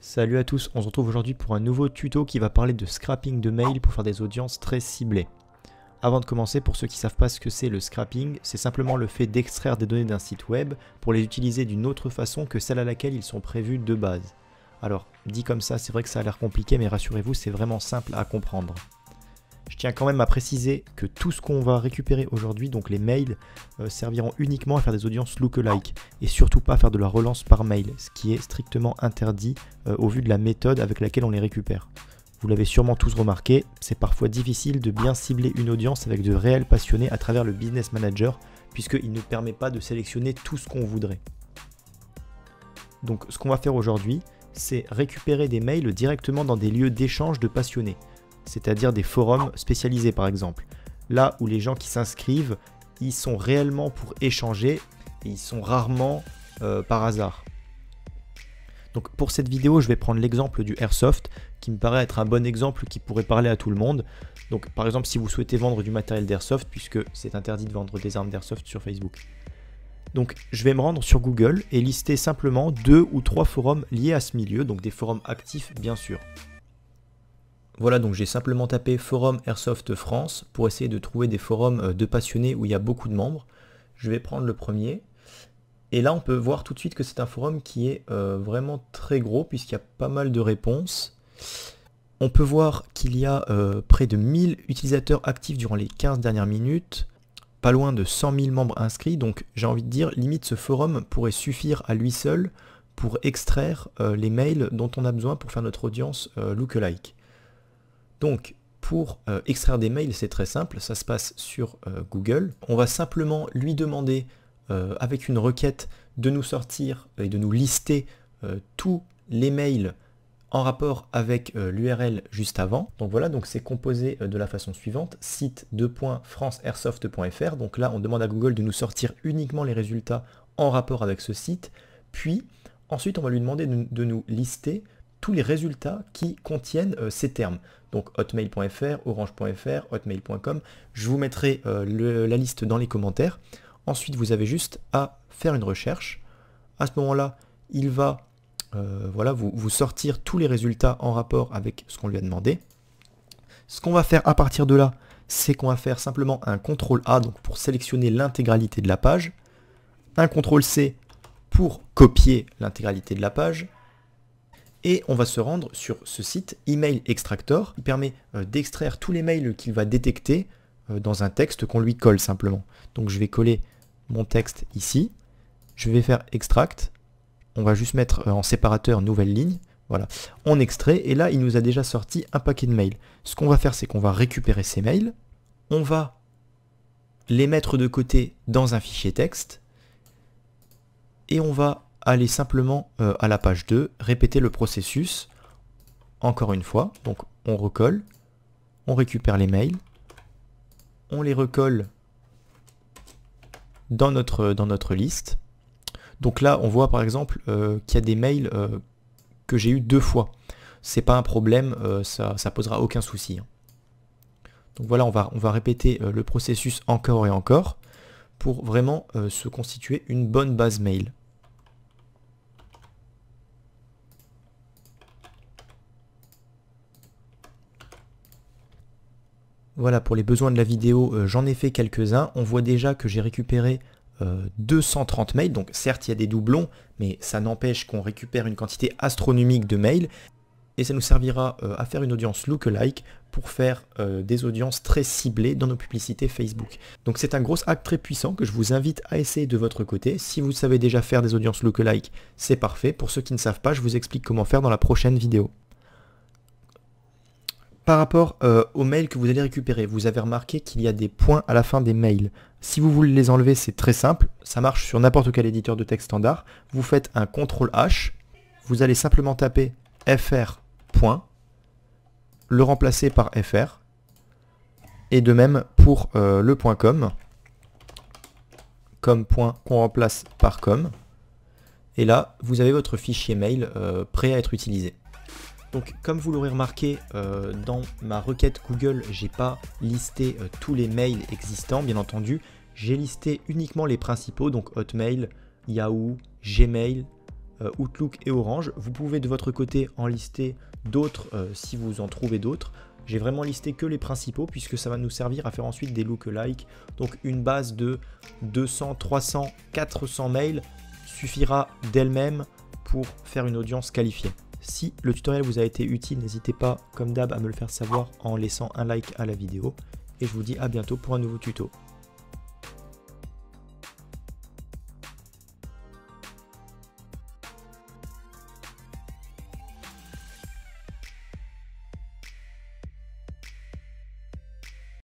Salut à tous, on se retrouve aujourd'hui pour un nouveau tuto qui va parler de scrapping de mail pour faire des audiences très ciblées. Avant de commencer, pour ceux qui ne savent pas ce que c'est le scrapping, c'est simplement le fait d'extraire des données d'un site web pour les utiliser d'une autre façon que celle à laquelle ils sont prévus de base. Alors, dit comme ça, c'est vrai que ça a l'air compliqué, mais rassurez-vous, c'est vraiment simple à comprendre. Je tiens quand même à préciser que tout ce qu'on va récupérer aujourd'hui, donc les mails, serviront uniquement à faire des audiences lookalike et surtout pas à faire de la relance par mail, ce qui est strictement interdit au vu de la méthode avec laquelle on les récupère. Vous l'avez sûrement tous remarqué, c'est parfois difficile de bien cibler une audience avec de réels passionnés à travers le Business Manager puisqu'il ne permet pas de sélectionner tout ce qu'on voudrait. Donc ce qu'on va faire aujourd'hui, c'est récupérer des mails directement dans des lieux d'échange de passionnés, c'est-à-dire des forums spécialisés par exemple. Là où les gens qui s'inscrivent, ils sont réellement pour échanger et ils sont rarement par hasard. Donc pour cette vidéo, je vais prendre l'exemple du Airsoft qui me paraît être un bon exemple qui pourrait parler à tout le monde. Donc par exemple si vous souhaitez vendre du matériel d'Airsoft, puisque c'est interdit de vendre des armes d'Airsoft sur Facebook. Donc je vais me rendre sur Google et lister simplement 2 ou 3 forums liés à ce milieu, donc des forums actifs bien sûr. Voilà, donc j'ai simplement tapé Forum Airsoft France pour essayer de trouver des forums de passionnés où il y a beaucoup de membres. Je vais prendre le premier. Et là, on peut voir tout de suite que c'est un forum qui est vraiment très gros puisqu'il y a pas mal de réponses. On peut voir qu'il y a près de 1000 utilisateurs actifs durant les 15 dernières minutes, pas loin de 100 000 membres inscrits. Donc j'ai envie de dire, limite ce forum pourrait suffire à lui seul pour extraire les mails dont on a besoin pour faire notre audience lookalike. Donc, pour extraire des mails, c'est très simple, ça se passe sur Google. On va simplement lui demander, avec une requête, de nous sortir et de nous lister tous les mails en rapport avec l'URL juste avant. Donc voilà, donc c'est composé de la façon suivante, site.franceairsoft.fr. Donc là, on demande à Google de nous sortir uniquement les résultats en rapport avec ce site. Puis, ensuite, on va lui demander de nous lister tous les résultats qui contiennent ces termes. Donc hotmail.fr, orange.fr, hotmail.com. Je vous mettrai la liste dans les commentaires. Ensuite, vous avez juste à faire une recherche. À ce moment-là, il va voilà, vous sortir tous les résultats en rapport avec ce qu'on lui a demandé. Ce qu'on va faire à partir de là, c'est qu'on va faire simplement un CTRL-A donc pour sélectionner l'intégralité de la page, un CTRL-C pour copier l'intégralité de la page. Et on va se rendre sur ce site Email Extractor qui permet d'extraire tous les mails qu'il va détecter dans un texte qu'on lui colle simplement. Donc je vais coller mon texte ici, je vais faire Extract, on va juste mettre en séparateur nouvelle ligne, voilà, on extrait et là il nous a déjà sorti un paquet de mails. Ce qu'on va faire c'est qu'on va récupérer ces mails, on va les mettre de côté dans un fichier texte et on va aller simplement à la page 2, répéter le processus, encore une fois, donc on recolle, on récupère les mails, on les recolle dans notre liste. Donc là, on voit par exemple qu'il y a des mails que j'ai eu 2 fois. C'est pas un problème, ça posera aucun souci. Donc voilà, on va répéter le processus encore et encore pour vraiment se constituer une bonne base mail. Voilà, pour les besoins de la vidéo, j'en ai fait quelques-uns. On voit déjà que j'ai récupéré 230 mails. Donc certes, il y a des doublons, mais ça n'empêche qu'on récupère une quantité astronomique de mails. Et ça nous servira à faire une audience lookalike pour faire des audiences très ciblées dans nos publicités Facebook. Donc c'est un gros hack très puissant que je vous invite à essayer de votre côté. Si vous savez déjà faire des audiences lookalike, c'est parfait. Pour ceux qui ne savent pas, je vous explique comment faire dans la prochaine vidéo. Par rapport aux mails que vous allez récupérer, vous avez remarqué qu'il y a des points à la fin des mails. Si vous voulez les enlever, c'est très simple. Ça marche sur n'importe quel éditeur de texte standard. Vous faites un CTRL-H. Vous allez simplement taper fr. Le remplacer par fr. Et de même pour le .com. Com. Qu'on remplace par com. Et là, vous avez votre fichier mail prêt à être utilisé. Donc comme vous l'aurez remarqué, dans ma requête Google, j'ai pas listé tous les mails existants, bien entendu. J'ai listé uniquement les principaux, donc Hotmail, Yahoo, Gmail, Outlook et Orange. Vous pouvez de votre côté en lister d'autres si vous en trouvez d'autres. J'ai vraiment listé que les principaux puisque ça va nous servir à faire ensuite des lookalikes. Donc une base de 200, 300, 400 mails suffira d'elle-même pour faire une audience qualifiée. Si le tutoriel vous a été utile, n'hésitez pas comme d'hab à me le faire savoir en laissant un like à la vidéo. Et je vous dis à bientôt pour un nouveau tuto.